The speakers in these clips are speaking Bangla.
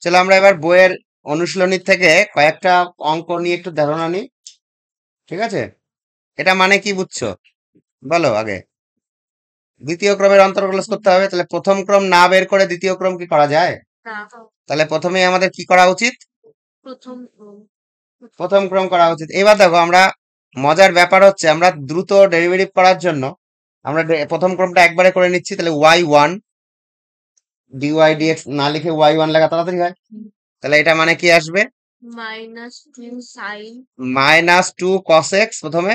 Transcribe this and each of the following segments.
চলো আমরা এবার বইয়ের অনুশীলনী থেকে কয়েকটা অঙ্ক নিয়ে একটু ধারণা নিই। ঠিক আছে, এটা মানে কি বুঝছো বলো আগে। দ্বিতীয় ক্রমের অন্তর্কলজ করতে হবে, তাহলে প্রথম ক্রম না বের করে দ্বিতীয় ক্রম কি করা যায়? তাহলে প্রথমেই আমাদের কি করা উচিত? প্রথম ক্রম করা উচিত। এবার দেখো, আমরা মজার ব্যাপার হচ্ছে আমরা দ্রুত ডেরিভেটিভ করার জন্য আমরা প্রথম ক্রমটা একবারে করে নিচ্ছি। তাহলে y1 dy dx না লিখে y1 লেখা তাড়াতাড়ি হয়। তাহলে এটা মানে কি আসবে? -2 cos x প্রথমে,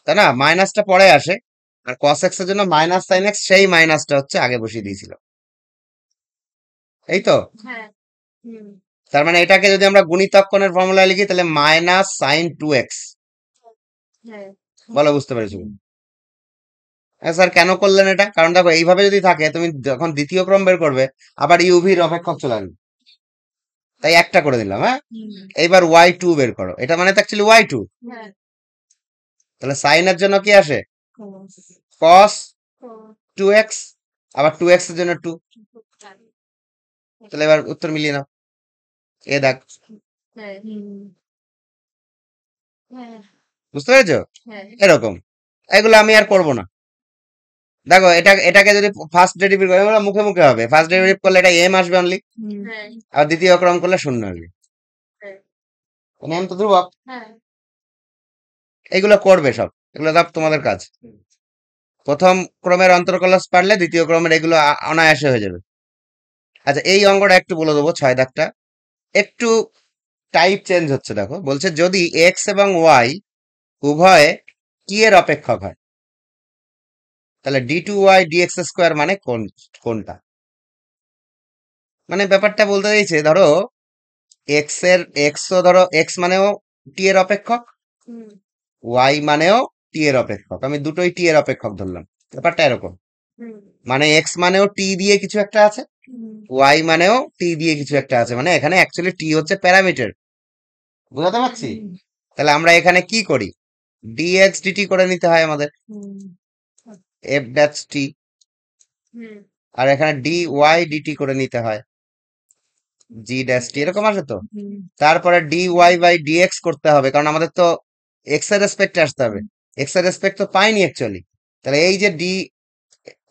তাই না? মাইনাসটা পরে আসে, আর cos x এর জন্য মাইনাস সাইন x, সেই মাইনাসটা হচ্ছে আগে বসিয়ে দিয়েছিল। এই তো, তার মানে এটাকে যদি আমরা গুণিতক কোণের ফর্মুলায় লিখি তাহলে -sin2x। বলো বুঝতে পেরেছো? হ্যাঁ স্যার, কেন করলেন এটা? কারণ দেখো, এইভাবে যদি থাকে তুমি যখন দ্বিতীয় ক্রম বের করবে আবার ইউভির অপেক্ষক চলে আসবে, তাই একটা করে দিলাম। হ্যাঁ, এইবার y2 বের করো, এটা মানে তো অ্যাকচুয়ালি y2। তাহলে সাইনের জন্য কি আসে? cos 2x, আবার 2x এর জন্য 2। তাহলে এবার উত্তর মিলিয়ে নাও, এ দেখ। বুঝতে পেরেছো? এরকম, এগুলো আমি আর করবো না। দেখো, এটাকে যদি ফার্স্ট ডেরিভেটিভ করে, এগুলো মুখে মুখে হবে। ফার্স্ট ডেরিভেটিভ করলে এটা এম আসবে অনলি, আর দ্বিতীয় ক্রম করলে শূন্য আসবে। এম তো ধ্রুবক। এগুলো করবে সব, এগুলো সব তোমাদের কাজ। প্রথম ক্রমের অন্তর্কলজ পারলে দ্বিতীয় ক্রমের এগুলো অনায়াসে হয়ে যাবে। আচ্ছা, এই অঙ্কটা একটু বলে দেবো, 6 দাগটা একটু টাইপ চেঞ্জ হচ্ছে। দেখো, বলছে যদি এক্স এবং ওয়াই উভয়ে কি এর অপেক্ষক হয়, তাহলে d2y dx² মানে কোনটা? মানে ব্যাপারটা বলতে চাইছে, ধরো এক্স এর এক্স, ধরো এক্স মানেও টি এর অপেক্ষক, ওয়াই মানেও টি এর অপেক্ষক, আমি দুটোই টি এর অপেক্ষক ধরলাম। ব্যাপারটা এরকম, মানে এক্স মানেও টি দিয়ে কিছু একটা আছে, ওয়াই মানেও টি দিয়ে কিছু একটা আছে, মানে এখানে অ্যাকচুয়ালি টি হচ্ছে প্যারামিটার। বুঝাতে পারছি? তাহলে আমরা এখানে কি করি, ডিএক্স ডিটি করে নিতে হয় আমাদের, এফ ড্যাশ টি, আর এখানে ডি ওয়াই ডিটি করে নিতে হয়, জি ড্যাশ টি। এরকম আছে তো। তারপরে ডি ওয়াই বাই ডিএক্স করতে হবে, কারণ আমাদের তো এক্স এর রেসপেক্টে আসতে হবে, এক্স এর রেসপেক্ট তো পাইনি অ্যাকচুয়ালি। তাহলে এই যে ডি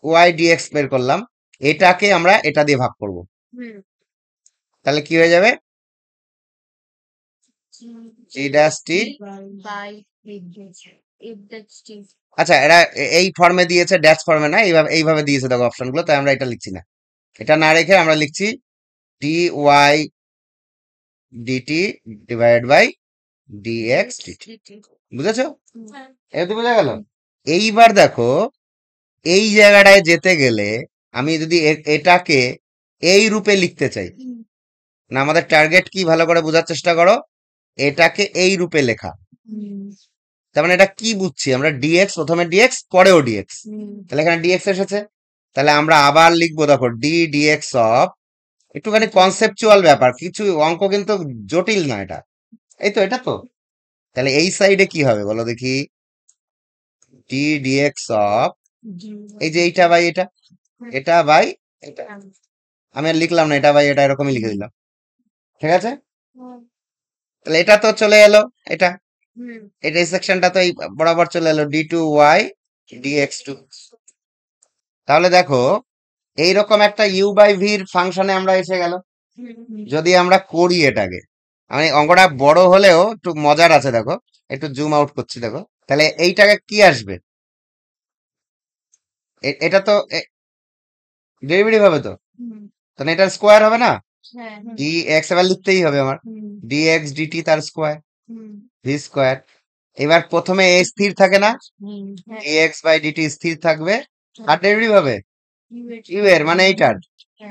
ওয়াই ডিএক্স বের করলাম, এটাকে আমরা এটা দিয়ে ভাগ করব, তাহলে কি হয়ে যাবে? জি ড্যাশ টি। আচ্ছা, এরা এই ফর্মে দিয়েছে, ড্যাশ ফর্মে না, এইভাবে এইভাবে দিয়েছে দেখো অপশনগুলো, তাই আমরা এটা লিখছি না। এটা না রেখে আমরা লিখছি d y dt divided by dx dt. বুঝেছো? এবার তো বোঝা গেল। এইবার দেখো, এই জায়গাটায় যেতে গেলে আমি যদি এটাকে এই রূপে লিখতে চাই, না আমাদের টার্গেট কি ভালো করে বোঝার চেষ্টা করো, এটাকে এই রূপে লেখা। তার মানে এটা কি বুঝছি আমরা, ডিএক্স প্রথমে ডিএক্স পরেও ডিএক্স, তাহলে এখানে ডিএক্স এসেছে, তাহলে আমরা আবার লিখবো, দেখো ডি ডিএক্স অফ, একটুখানি কনসেপচুয়াল ব্যাপার, কিছু অঙ্ক কিন্তু জটিল না এটা। এই তো, এটা তো। তাহলে এই সাইডে কি হবে বলো দেখি, ডি ডিএক্স অফ, এই যে এইটা বাই এটা, এটা বাই এটা, আমি আর লিখলাম না এটা বাই এটা, এরকমই লিখে দিলাম। ঠিক আছে, তাহলে এটা তো চলে এলো, এটা এটা এই সেকশনটা তো এই বরাবর চলে এলো, d2y dx2। তাহলে দেখো, এইরকম একটা ইউ বাই ভির ফাংশনে আমরা এসে গেল। যদি আমরা করি এটাকে, আমি অঙ্কটা বড় হলেও একটু মজার আছে, দেখো একটু জুম আউট করছি, দেখো তাহলে এইটাকে কি আসবে, এটা তো ডেরিভেটিভ হবে তো, তাহলে এটার স্কোয়ার হবে না, ডি এক্স এবার লিখতেই হবে আমার, ডি এক্স ডিটি তার স্কোয়ার, ভি স্কোয়ার। এবার প্রথমে এ স্থির থাকে না, ডি এক্স বাই ডিটি স্থির থাকবে, আর ডেরিভেটিভ হবে ইউ এর, মানে এইটার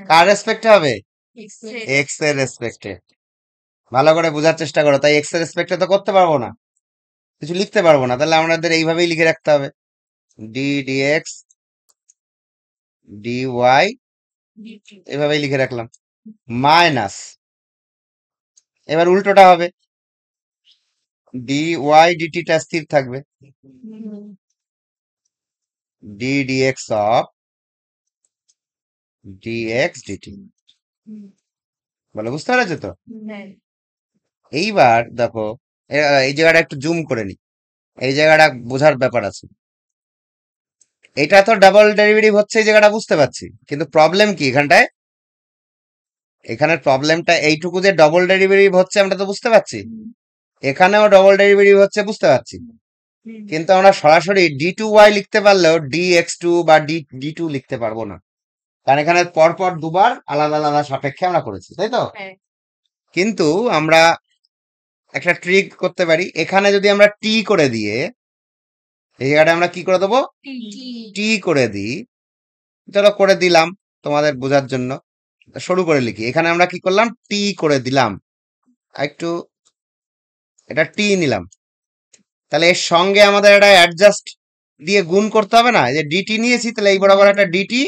কার রেসপেক্টে হবে, এক্স এর রেসপেক্টে। ভালো করে বোঝার চেষ্টা করো, তাই এক্স এর রেসপেক্টে তো করতে পারবো না, কিছু লিখতে পারবো না, তাহলে আমাদের এইভাবেই লিখে রাখতে হবে, ডি ডিএক্স ডি ওয়াই, এভাবেই লিখে রাখলাম, মাইনাস, এবার উল্টোটা হবে, ডি ওয়াই ডিটিটা স্থির থাকবে, d dx of dx dt। বলো বুঝতে পেরেছো তো? এইবার দেখো এই জায়গাটা একটু জুম করে নি, এই জায়গাটা বোঝার ব্যাপার আছে। এটা তো ডাবল ডেরিভেটিভ হচ্ছে, এই জায়গাটা বুঝতে পারছি, কিন্তু প্রবলেম কি এখানটায়? এখানের প্রবলেমটা এইটুকু যে ডবল ডেরিভেটিভ হচ্ছে আমরা তো বুঝতে পারছি, এখানেও ডবল ডেরিভেটিভ হচ্ছে বুঝতে পারছি, কিন্তু আমরা সরাসরি d2y লিখতে পারলেও dx2 বা d2 লিখতে পারবো না, কারণ এখানে পরপর দুবার আলাদা আলাদা সাপেক্ষে আমরা করেছি, তাই তো? কিন্তু আমরা একটা ট্রিক করতে পারি, এখানে যদি আমরা টি করে দিয়ে এই জায়গাটা আমরা কি করে দেবো, টি করে দিই। চলো করে দিলাম তোমাদের বোঝার জন্য, শুরু করে লিখি। এখানে আমরা কি করলাম, টি করে দিলাম, একটু এটা টি নিলাম, তাহলে এর সঙ্গে আমাদের এটা অ্যাডজাস্ট দিয়ে গুণ করতে হবে না? এই যে ডিটি নিয়েছি, তাহলে এই বরাবর একটা ডিটি,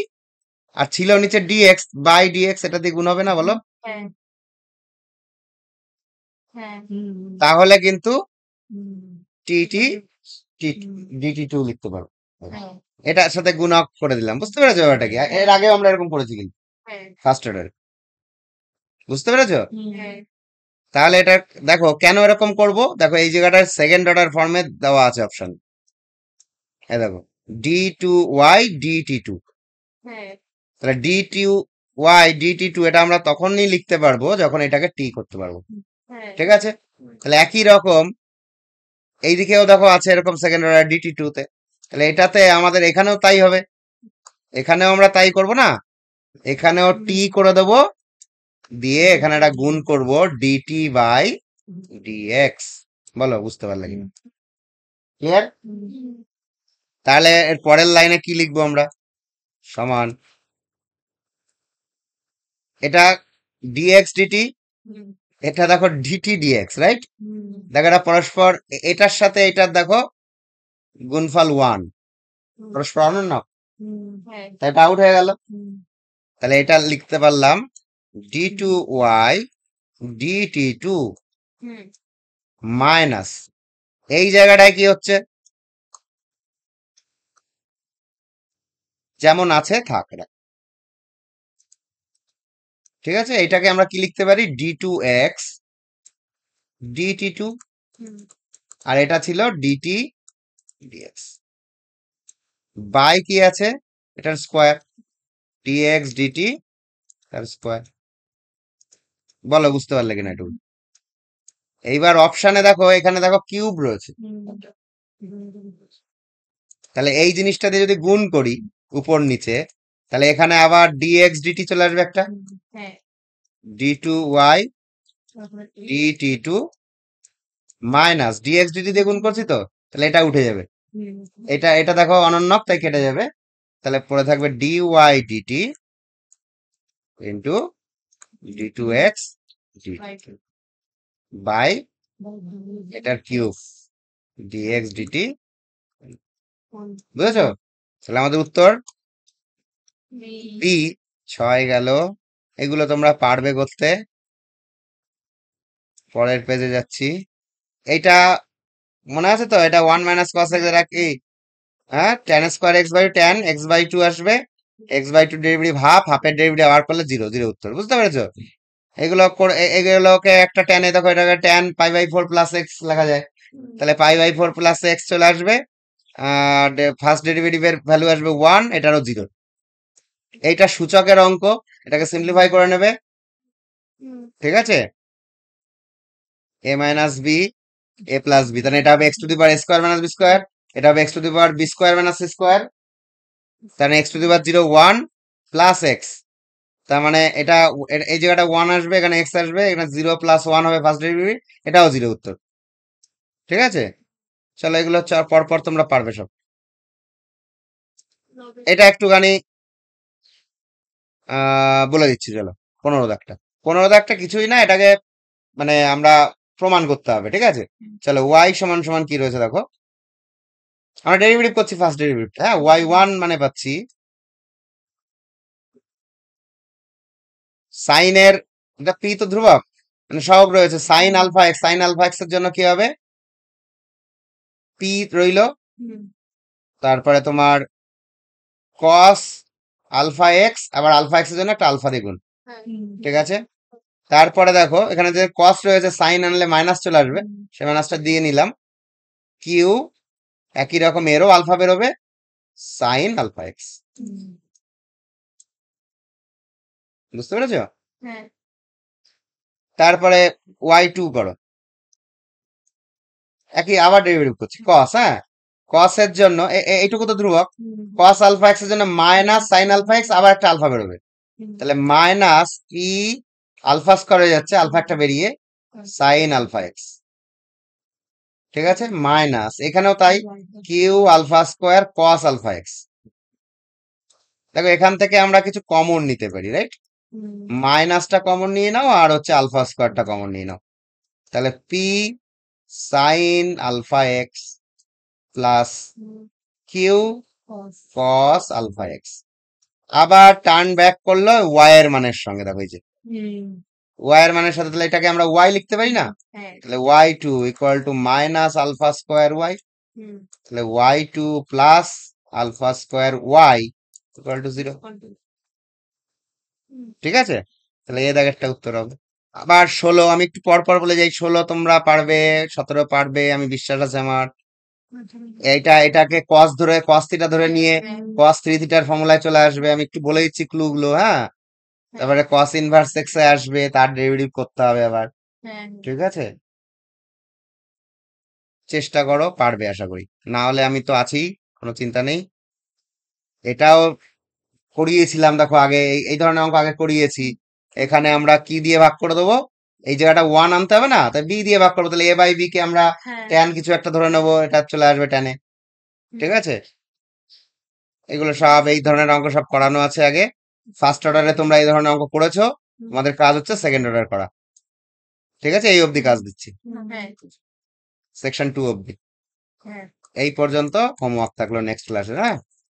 আর ছিল নিচে ডিএক্স বাই ডিএক্স, এটা দিয়ে গুণ হবে না বলো? তাহলে কিন্তু টিটি ডিটি টু লিখতে পারবো, এটার সাথে গুণক করে দিলাম। বুঝতে পেরেছো ব্যাপারটা কি? এর আগে আমরা এরকম করেছি কিন্তু ফার্স্ট অর্ডার, বুঝতে পেরেছো? তাহলে এটা দেখো কেন এরকম করব, দেখো এই জায়গাটার সেকেন্ড অর্ডার ফর্মে দেওয়া আছে অপশন, এই দেখো d2y dt2, তাহলে d2y dt2 এটা আমরা তখনই লিখতে পারবো যখন এটাকে টি করতে পারবো, ঠিক আছে? তাহলে একই রকম এইদিকেও দেখো আছে এরকম সেকেন্ড অর্ডার dt2 তে, তাহলে এটাতে আমাদের এখানেও তাই হবে, এখানেও আমরা তাই করব না, এখানেও টি করে দেবো, দিয়ে এখানে একটা গুণ করব dt বাই dx। বলো বুঝতে পারলে কিনা? ক্লিয়ার? তাহলে এর পরের লাইনে কি লিখবো আমরা, সমান এটা dx dt, এটা দেখো dt dx, রাইট? দেখো এটা পরস্পর এটার সাথে এটার দেখো গুণফল 1, পরস্পর অনন্য, তাই এটা আউট হয়ে গেল। তাহলে এটা লিখতে পারলাম d2y dt2 মাইনাস, এই জায়গাটায় কি হচ্ছে, যেমন আছে থাক এটা, ঠিক আছে? এটাকে আমরা কি লিখতে পারি, d2x dt2, আর এটা ছিল dt dx বাই কি আছে, এটার স্কোয়ার dx dt তার স্কোয়ার। বলো বুঝতে পারলে কিনা একটু? এইবার অপশানে দেখো, এখানে দেখো কিউব রয়েছে, তাহলে এই জিনিসটা দিয়ে যদি গুণ করি উপর নিচে, তাহলে এখানে আবার dx dt চলে আসবে একটা, d2y dt2 minus dx dt দিয়ে গুণ করছি তো, তাহলে এটা উঠে যাবে, এটা এটা দেখো অনন্যক তাই কেটে যাবে, তাহলে পরে থাকবে dy dt into d2x dt by এটার কিউব dx dt। বুঝেছো? তাহলে আমাদের উত্তর বি। 6 গেল, এগুলো তোমরা পারবে করতে। পরের পেজে যাচ্ছি, এইটা মনে আছে তো, এটা 1 মাইনাস কস এক্স, এর কি, হ্যাঁ, tan square x by tan x by two আসবে, x by two derivative half, হাফের ডেরিভেটিভ আবার করলে জিরো, জিরো উত্তর। বুঝতে পেরেছো? এগুলো এগুলোকে একটা ট্যানে দেখো, এটাকে tan pi by 4 plus x লেখা যায়, তাহলে পাই বাই 4 প্লাস এক্স চলে আসবে, আর ফার্স্ট ডেরিভেটিভের ভ্যালু আসবে 1, এটারও জিরো। এইটা সূচকের অঙ্ক, এটাকে সিম্পলিফাই করে নেবে, ঠিক আছে? A minus b a plus b, তাহলে এটা হবে x to the power a square minus b square, এটা হবে x to the power b square minus c square, তাহলে x to the power 0 1 plus x, তার মানে এটা এই জায়গাটা 1 আসবে, এখানে এক্স আসবে, এখানে 0 প্লাস 1 হবে ফার্স্ট ডেরিভেটিভ, এটাও জিরো উত্তর, ঠিক আছে? চলো এগুলো পর পর তোমরা পারবে সব। এটা একটুখানি বলে দিচ্ছি, চলো 15 দাগটা, 15 দাগটা কিছুই না, এটাকে মানে আমরা প্রমাণ করতে হবে, ঠিক আছে? চলো ওয়াই সমান সমান কি রয়েছে দেখো, আমরা ডেরিভেটিভ করছি ফার্স্ট ডেরিভেটিভ, হ্যাঁ, y1 মানে পাচ্ছি সাইনের, এটা পি তো ধ্রুবক মানে সহগ রয়েছে, sine alpha x, sine alpha x এর জন্য কি হবে, পি রইলো, তারপরে তোমার কস আলফা এক্স, আবার আলফা এক্স এর জন্য একটা আলফা দ্বিগুণ, হ্যাঁ ঠিক আছে। তারপরে দেখো এখানে যে কস রয়েছে, সাইন আনলে মাইনাস চলে আসবে, সে মাইনাসটা দিয়ে নিলাম। কিউ একই রকম, এরও আলফা বেরোবে, সাইন আলফা এক্স। বুঝতে পেরেছো? হ্যাঁ তারপরে ওয়াই টু করো, একই আবার ডেরিভেটিভ করছি কস, হ্যাঁ কস এর জন্য এইটুকু তো ধ্রুবক, কস আলফা এক্স এর জন্য মাইনাস সাইন আলফা এক্স, আবার একটা আলফা বেরোবে, তাহলে মাইনাস ই আলফা স্কয়ার হয়ে যাচ্ছে, আলফা একটা বেরিয়ে সাইন আলফা এক্স, ঠিক আছে। মাইনাস এখানেও তাই, q alpha square cos alpha x. দেখো এখান থেকে আমরা কিছু কমন নিতে পারি, রাইট? মাইনাসটা কমন নিয়ে নাও, আর হচ্ছে আলফা স্কোয়ারটা কমন নিয়ে নাও, তাহলে p sine alpha x plus q cos alpha x. আবার টার্ন ব্যাক করলো ওয়াই এর মানের সঙ্গে, দেখো এই যে ওয়াই এর মানের সাথে, তাহলে এটাকে আমরা ওয়াই লিখতে পারি না? হ্যাঁ তাহলে y two equal to minus alpha square y, তাহলে y two plus alpha square y equal to 0, ঠিক আছে। তাহলে এ দাগেরটা উত্তর হবে। আবার 16, আমি একটু পর পর বলে যাই, 16 তোমরা পারবে, 17 পারবে, আমি বিশ্বাস আছে আমার। এটাকে কস ধরে, কস থিটা ধরে নিয়ে কস থ্রি থিটার ফর্মুলায় চলে আসবে, আমি একটু বলে দিচ্ছি ক্লু গুলো, হ্যাঁ। তারপরে কস ইনভার্স এক্স এ আসবে, তার ডেরিভেটিভ করতে হবে আবার, ঠিক আছে। চেষ্টা করো, পারবে আশা করি, না হলে আমি তো আছি, কোনো চিন্তা নেই। এটাও করিয়েছিলাম, দেখো আগে এই ধরনের অঙ্ক আগে করিয়েছি। এখানে আমরা কি দিয়ে ভাগ করে দেবো, এই জায়গাটা ওয়ান আনতে হবে না, তাই বি দিয়ে ভাগ করবো, তাহলে এ বাই বি কে আমরা ট্যান কিছু একটা ধরে নেবো, এটা চলে আসবে ট্যানে, ঠিক আছে। এগুলো সব এই ধরনের অঙ্ক সব করানো আছে আগে। ফার্স্ট অর্ডারে তোমরা এই ধরনের অঙ্ক করেছো, তোমাদের কাজ হচ্ছে সেকেন্ড অর্ডার করা, ঠিক আছে। এই অবধি কাজ দিচ্ছি, সেকশন 2 অবধি। এই পর্যন্ত হোমওয়ার্ক থাকলো নেক্সট ক্লাসে, হ্যাঁ।